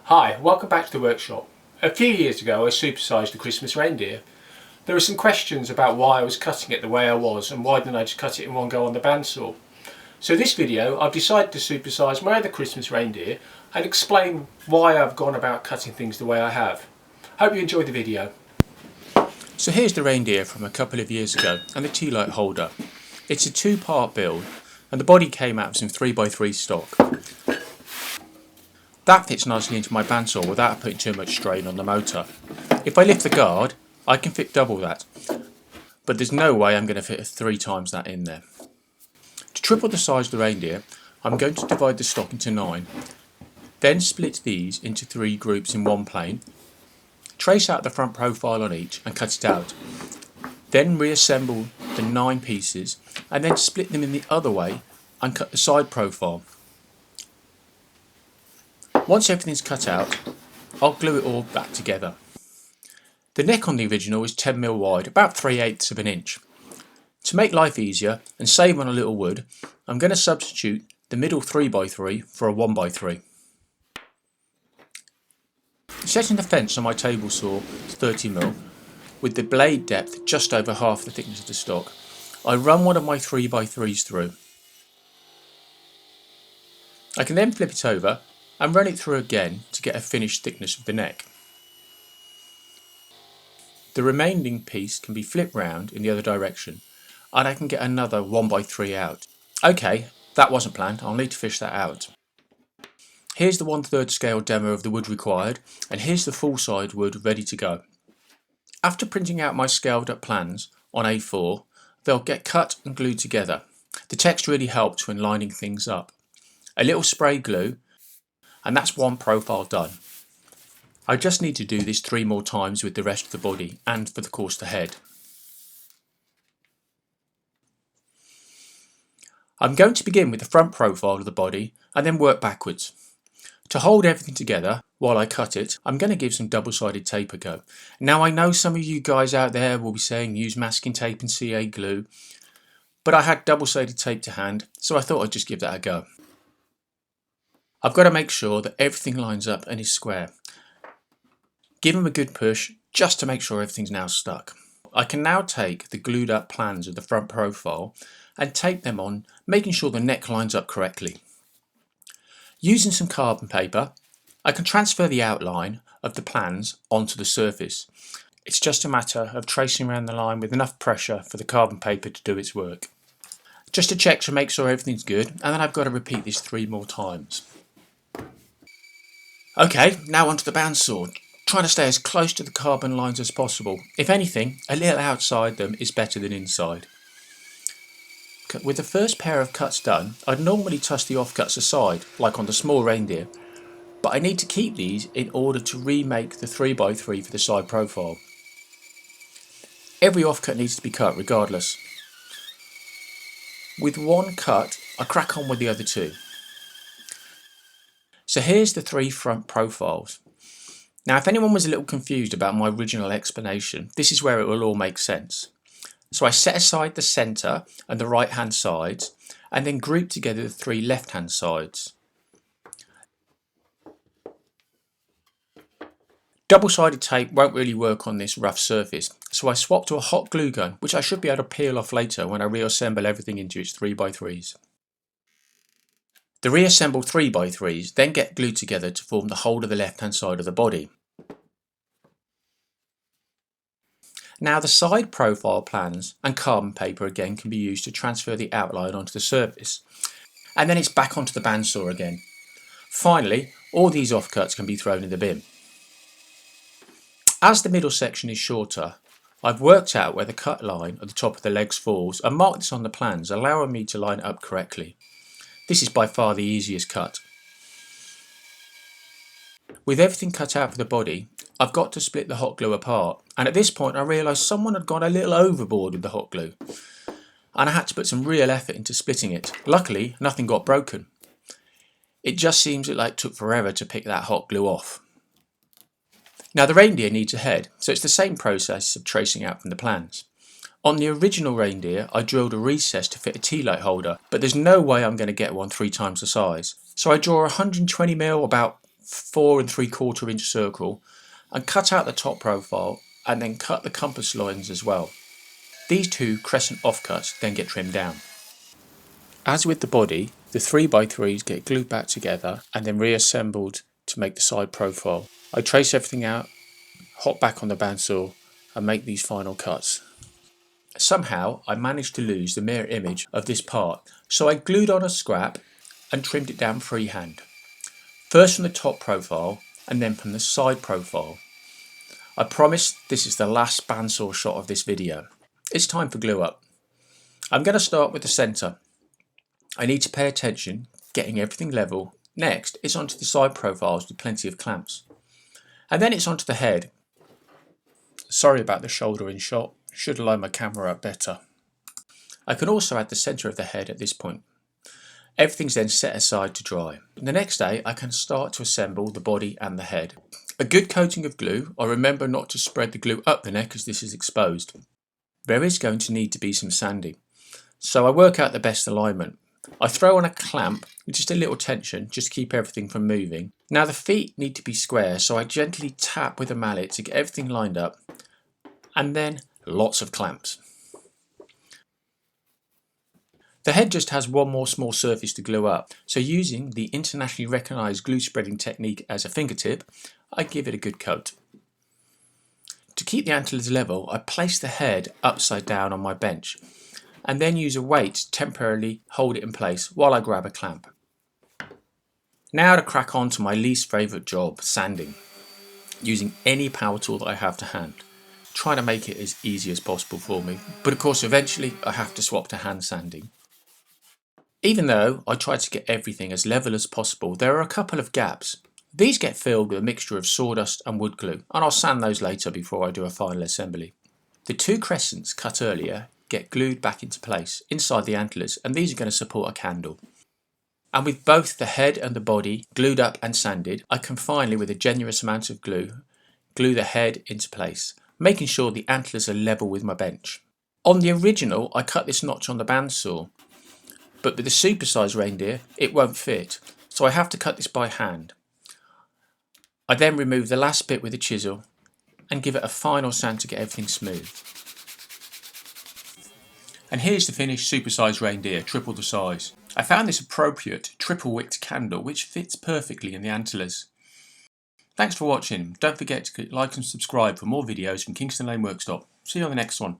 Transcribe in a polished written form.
Hi, welcome back to the workshop. A few years ago I supersized the Christmas reindeer. There were some questions about why I was cutting it the way I was and why didn't I just cut it in one go on the bandsaw. So this video I've decided to supersize my other Christmas reindeer and explain why I've gone about cutting things the way I have. Hope you enjoyed the video. So here's the reindeer from a couple of years ago and the tea light holder. It's a two-part build and the body came out of some 3x3 stock. That fits nicely into my bandsaw without putting too much strain on the motor. If I lift the guard, I can fit double that, but there's no way I'm going to fit 3 times that in there. To triple the size of the reindeer, I'm going to divide the stock into 9, then split these into 3 groups in one plane, trace out the front profile on each and cut it out, then reassemble the 9 pieces and then split them in the other way and cut the side profile. Once everything's cut out, I'll glue it all back together. The neck on the original is 10mm wide, about 3/8 of an inch. To make life easier and save on a little wood, I'm going to substitute the middle 3x3 for a 1x3. Setting the fence on my table saw to 30mm, with the blade depth just over half the thickness of the stock, I run one of my 3x3s through. I can then flip it over and run it through again to get a finished thickness of the neck. The remaining piece can be flipped round in the other direction and I can get another 1x3 out. Okay, that wasn't planned, I'll need to fish that out. Here's the 1/3 scale demo of the wood required and here's the full size wood ready to go. After printing out my scaled up plans on A4, they'll get cut and glued together. The text really helps when lining things up. A little spray glue and that's one profile done. I just need to do this 3 more times with the rest of the body and for the course ahead. I'm going to begin with the front profile of the body and then work backwards. To hold everything together while I cut it, I'm going to give some double-sided tape a go. Now I know some of you guys out there will be saying use masking tape and CA glue, but I had double-sided tape to hand, so I thought I'd just give that a go. I've got to make sure that everything lines up and is square. Give them a good push just to make sure everything's now stuck. I can now take the glued up plans of the front profile and tape them on, making sure the neck lines up correctly. Using some carbon paper, I can transfer the outline of the plans onto the surface. It's just a matter of tracing around the line with enough pressure for the carbon paper to do its work. Just to check to make sure everything's good, and then I've got to repeat this 3 more times. Okay, now onto the bandsaw. Trying to stay as close to the carbon lines as possible. If anything, a little outside them is better than inside. With the first pair of cuts done, I'd normally toss the offcuts aside, like on the small reindeer, but I need to keep these in order to remake the 3x3 for the side profile. Every offcut needs to be cut regardless. With one cut, I crack on with the other 2. So here's the 3 front profiles. Now if anyone was a little confused about my original explanation, this is where it will all make sense. So I set aside the centre and the right hand sides and then group together the 3 left hand sides. Double-sided tape won't really work on this rough surface, so I swapped to a hot glue gun, which I should be able to peel off later when I reassemble everything into its 3x3s. The reassembled 3x3s then get glued together to form the whole of the left hand side of the body. Now the side profile plans and carbon paper again can be used to transfer the outline onto the surface, and then it's back onto the bandsaw again. Finally, all these offcuts can be thrown in the bin. As the middle section is shorter, I've worked out where the cut line at the top of the legs falls and marked this on the plans, allowing me to line it up correctly. This is by far the easiest cut. With everything cut out for the body, I've got to split the hot glue apart, and at this point I realised someone had gone a little overboard with the hot glue and I had to put some real effort into splitting it. Luckily nothing got broken. It just seems like it took forever to pick that hot glue off. Now the reindeer needs a head, so it's the same process of tracing out from the plans. On the original reindeer I drilled a recess to fit a tea light holder, but there's no way I'm going to get one 3 times the size. So I draw 120mm, about 4 3/4 inch circle and cut out the top profile and then cut the compass lines as well. These two crescent offcuts then get trimmed down. As with the body, the 3x3s get glued back together and then reassembled to make the side profile. I trace everything out, hop back on the bandsaw and make these final cuts. Somehow I managed to lose the mirror image of this part, so I glued on a scrap and trimmed it down freehand. First from the top profile and then from the side profile. I promise this is the last bandsaw shot of this video. It's time for glue up. I'm going to start with the centre. I need to pay attention, getting everything level. Next, it's onto the side profiles with plenty of clamps. And then it's onto the head. Sorry about the shoulder in shot, should have lined my camera up better. I can also add the centre of the head at this point. Everything's then set aside to dry. The next day I can start to assemble the body and the head. A good coating of glue. I remember not to spread the glue up the neck as this is exposed. There is going to need to be some sanding. So I work out the best alignment. I throw on a clamp with just a little tension just to keep everything from moving. Now the feet need to be square, so I gently tap with a mallet to get everything lined up, and then lots of clamps. The head just has one more small surface to glue up, so using the internationally recognised glue spreading technique as a fingertip, I give it a good coat. To keep the antlers level, I place the head upside down on my bench and then use a weight to temporarily hold it in place while I grab a clamp. Now to crack on to my least favourite job, sanding. Using any power tool that I have to hand. Trying to make it as easy as possible for me, but of course eventually I have to swap to hand sanding. Even though I try to get everything as level as possible, there are a couple of gaps. These get filled with a mixture of sawdust and wood glue, and I'll sand those later before I do a final assembly. The two crescents cut earlier get glued back into place inside the antlers, and these are going to support a candle. And with both the head and the body glued up and sanded, I can finally, with a generous amount of glue the head into place, making sure the antlers are level with my bench. On the original I cut this notch on the bandsaw, but with the Supersize Reindeer it won't fit, so I have to cut this by hand. I then remove the last bit with a chisel and give it a final sand to get everything smooth. And here's the finished Supersize Reindeer, triple the size. I found this appropriate triple wicked candle which fits perfectly in the antlers. Thanks for watching. Don't forget to like and subscribe for more videos from Kingston Lane Workshop. See you on the next one.